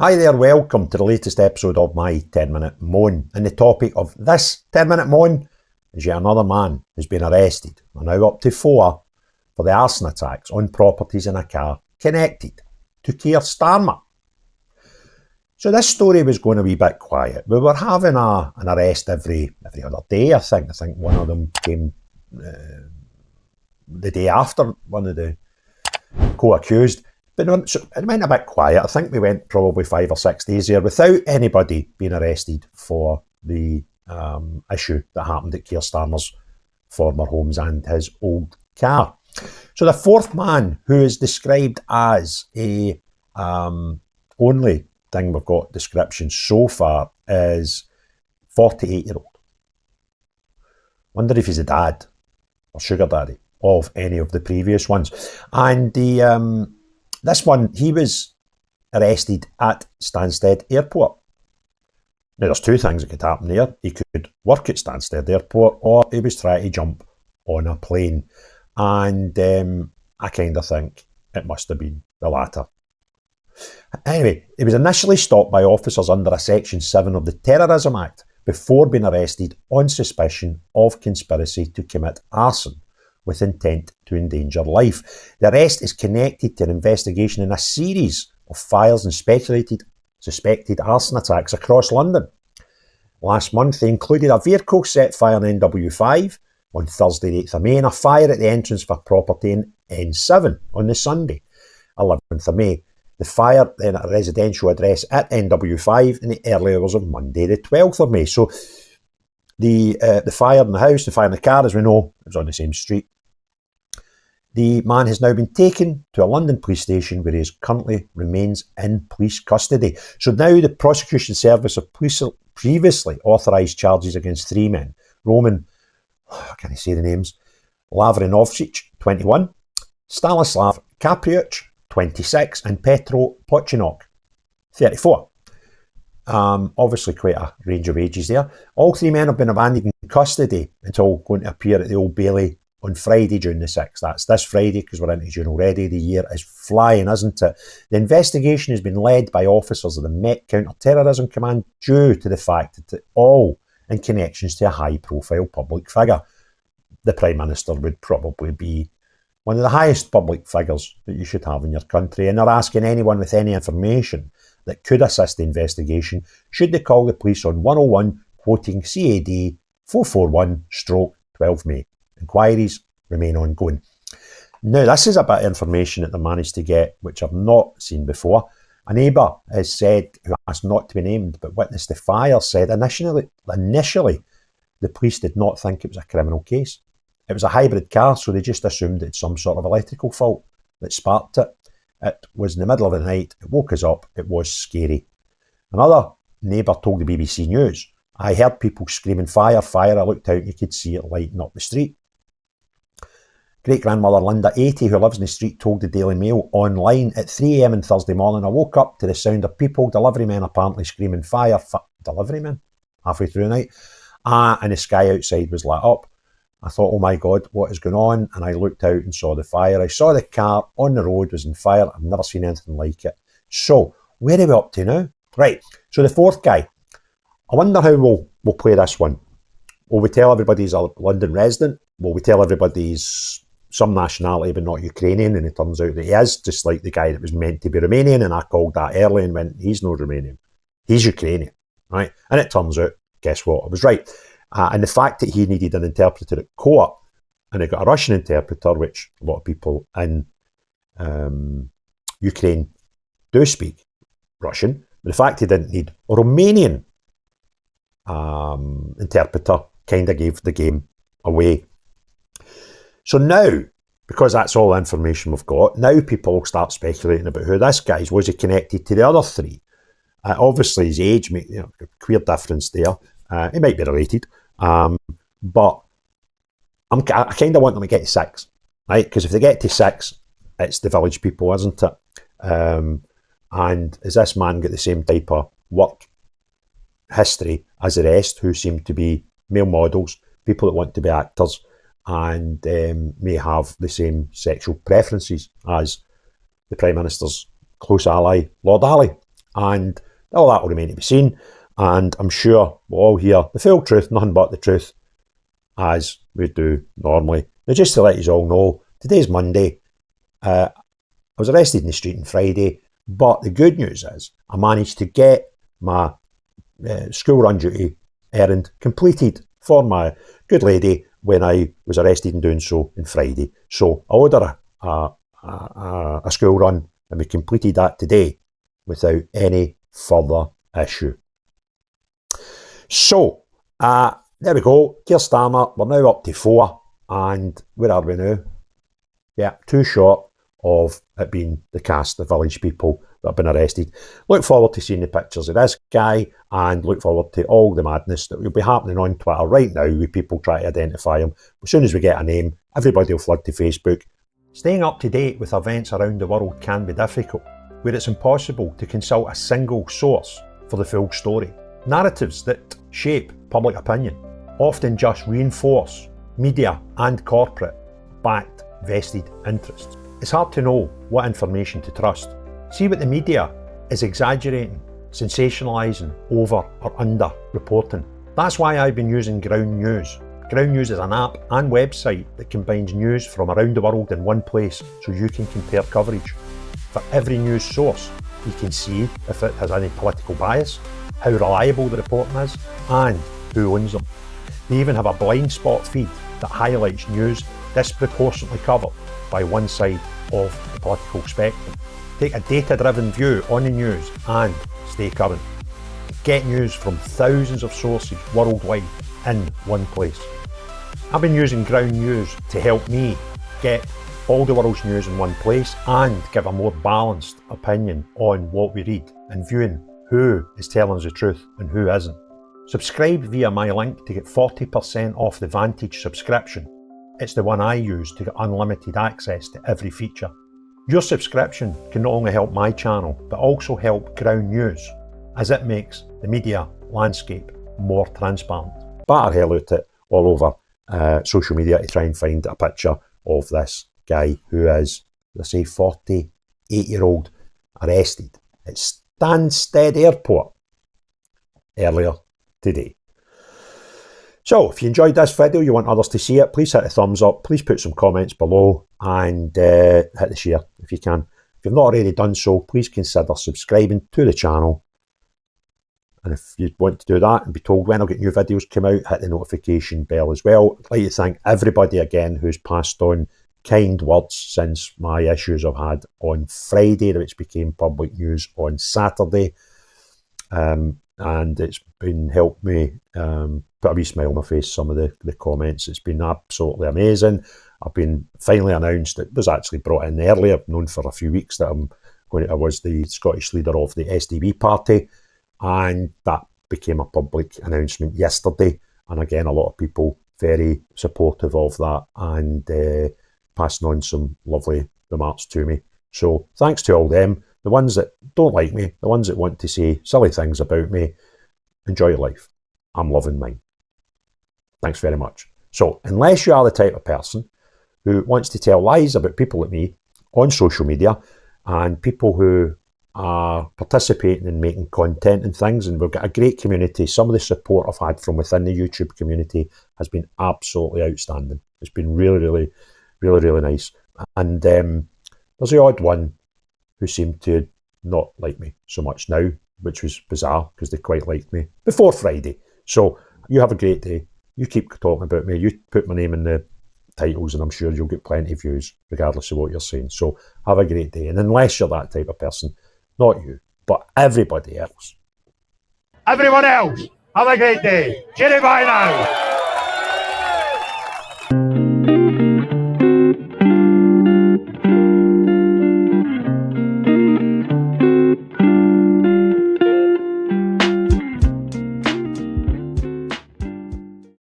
Hi there, welcome to the latest episode of my 10-minute moan. And the topic of this 10-minute moan is yet another man who's been arrested, and now up to 4, for the arson attacks on properties in a car connected to Keir Starmer. So this story was going a wee bit quiet. We were having an arrest every other day, I think. I think one of them came the day after one of the co-accused. But it went a bit quiet. I think we went probably 5 or 6 days there without anybody being arrested for the issue that happened at Keir Starmer's former homes and his old car. So the fourth man, who is described as a only thing we've got description so far, is 48-year-old. Wonder if he's a dad or sugar daddy of any of the previous ones. And this one, he was arrested at Stansted Airport. Now, there's two things that could happen there. He could work at Stansted Airport, or he was trying to jump on a plane. And I kind of think it must have been the latter. Anyway, he was initially stopped by officers under a Section 7 of the Terrorism Act before being arrested on suspicion of conspiracy to commit arson with intent to endanger life. The arrest is connected to an investigation in a series of fires and suspected arson attacks across London. Last month, they included a vehicle set fire in NW5 on Thursday, the 8th of May, and a fire at the entrance of a property in N7 on the Sunday, 11th of May. The fire then at a residential address at NW5 in the early hours of Monday, the 12th of May. So the fire in the house, the fire in the car, as we know, it was on the same street. The man has now been taken to a London police station where he currently remains in police custody. So now the prosecution service have previously authorised charges against 3 men. Roman, can I say the names? Lavrynovych, 21, Stanislav Kapriuch, 26, and Petro Pochinok, 34. Obviously quite a range of ages there. All 3 men have been abandoned in custody until going to appear at the Old Bailey on Friday, June the 6th. That's this Friday, because we're into June already. The year is flying, isn't it? The investigation has been led by officers of the Met Counter-Terrorism Command due to the fact that all in connections to a high-profile public figure. The Prime Minister would probably be one of the highest public figures that you should have in your country, and they're asking anyone with any information that could assist the investigation, should they call the police on 101, quoting CAD 441/12 May. Inquiries remain ongoing. Now, this is a bit of information that they managed to get, which I've not seen before. A neighbour has said, who asked not to be named, but witnessed the fire, said initially the police did not think it was a criminal case. It was a hybrid car, so they just assumed it's some sort of electrical fault that sparked it. It was in the middle of the night, it woke us up, it was scary. Another neighbour told the BBC News, I heard people screaming fire, fire, I looked out and you could see it lighting up the street. Great-grandmother Linda, 80, who lives in the street, told the Daily Mail online at 3 a.m. on Thursday morning, I woke up to the sound of people, delivery men apparently screaming fire, delivery men, halfway through the night, and the sky outside was lit up. I thought, oh my God, what is going on? And I looked out and saw the fire. I saw the car on the road was on fire. I've never seen anything like it. So, where are we up to now? Right, so the fourth guy. I wonder how we'll play this one. Will we tell everybody he's a London resident? Will we tell everybody he's some nationality but not Ukrainian, and it turns out that he is, just like the guy that was meant to be Romanian, and I called that early and went, he's no Romanian, he's Ukrainian, right? And it turns out, guess what, I was right. And the fact that he needed an interpreter at co-op, and he got a Russian interpreter, which a lot of people in Ukraine do speak Russian, but the fact he didn't need a Romanian interpreter kind of gave the game away. So now, because that's all the information we've got, now people will start speculating about who this guy is. Was he connected to the other 3? Obviously, his age, queer difference there. He might be related, but I kind of want them to get to 6, right? Because if they get to 6, it's the village people, isn't it? And has this man got the same type of work history as the rest, who seem to be male models, people that want to be actors, and may have the same sexual preferences as the Prime Minister's close ally, Lord Ali? And all that will remain to be seen. And I'm sure we'll all hear the full truth, nothing but the truth, as we do normally. Now, just to let you all know, today's Monday. I was arrested in the street on Friday, but the good news is I managed to get my school run duty errand completed for my good lady when I was arrested in doing so on Friday. So I owed her a school run, and we completed that today without any further issue. So, there we go. Keir Starmer, we're now up to 4, and where are we now? Yeah, 2 short of it being the cast, the village people that have been arrested. Look forward to seeing the pictures of this guy, and look forward to all the madness that will be happening on Twitter right now with people trying to identify him. As soon as we get a name, everybody will flood to Facebook. Staying up to date with events around the world can be difficult, where it's impossible to consult a single source for the full story. Narratives that shape public opinion often just reinforce media and corporate-backed vested interests. It's hard to know what information to trust. See what the media is exaggerating, sensationalising, over or under reporting. That's why I've been using Ground News. Ground News is an app and website that combines news from around the world in one place so you can compare coverage. For every news source, you can see if it has any political bias, how reliable the reporting is, and who owns them. They even have a blind spot feed that highlights news disproportionately covered by one side of the political spectrum. Take a data-driven view on the news and stay current. Get news from thousands of sources worldwide in one place. I've been using Ground News to help me get all the world's news in one place and give a more balanced opinion on what we read and viewing who is telling us the truth and who isn't. Subscribe via my link to get 40% off the Vantage subscription. It's the one I use to get unlimited access to every feature. Your subscription can not only help my channel, but also help Ground News, as it makes the media landscape more transparent. Batter hell out it all over social media to try and find a picture of this guy who is, let's say, 48-year-old arrested at Stansted Airport earlier today. So, if you enjoyed this video, you want others to see it, please hit the thumbs up, please put some comments below, and hit the share if you can. If you've not already done so, please consider subscribing to the channel. And if you want to do that and be told when I'll get new videos come out, hit the notification bell as well. I'd like to thank everybody again who's passed on kind words since my issues I've had on Friday, which became public news on Saturday. And it's been helped me put a wee smile on my face, some of the comments. It's been absolutely amazing. I've been finally announced, it was actually brought in earlier, I've known for a few weeks that I was the Scottish leader of the SDB party, and that became a public announcement yesterday. And again, a lot of people very supportive of that and passing on some lovely remarks to me. So thanks to all them. The ones that don't like me, the ones that want to say silly things about me, enjoy your life. I'm loving mine. Thanks very much. So, unless you are the type of person who wants to tell lies about people like me on social media and people who are participating in making content and things, and we've got a great community. Some of the support I've had from within the YouTube community has been absolutely outstanding. It's been really nice. And there's the odd one who seemed to not like me so much now, which was bizarre because they quite liked me before Friday. So you have a great day. You keep talking about me. You put my name in the titles and I'm sure you'll get plenty of views regardless of what you're saying. So have a great day. And unless you're that type of person, not you, but everybody else. Everyone else, have a great day. Cheerio, bye now.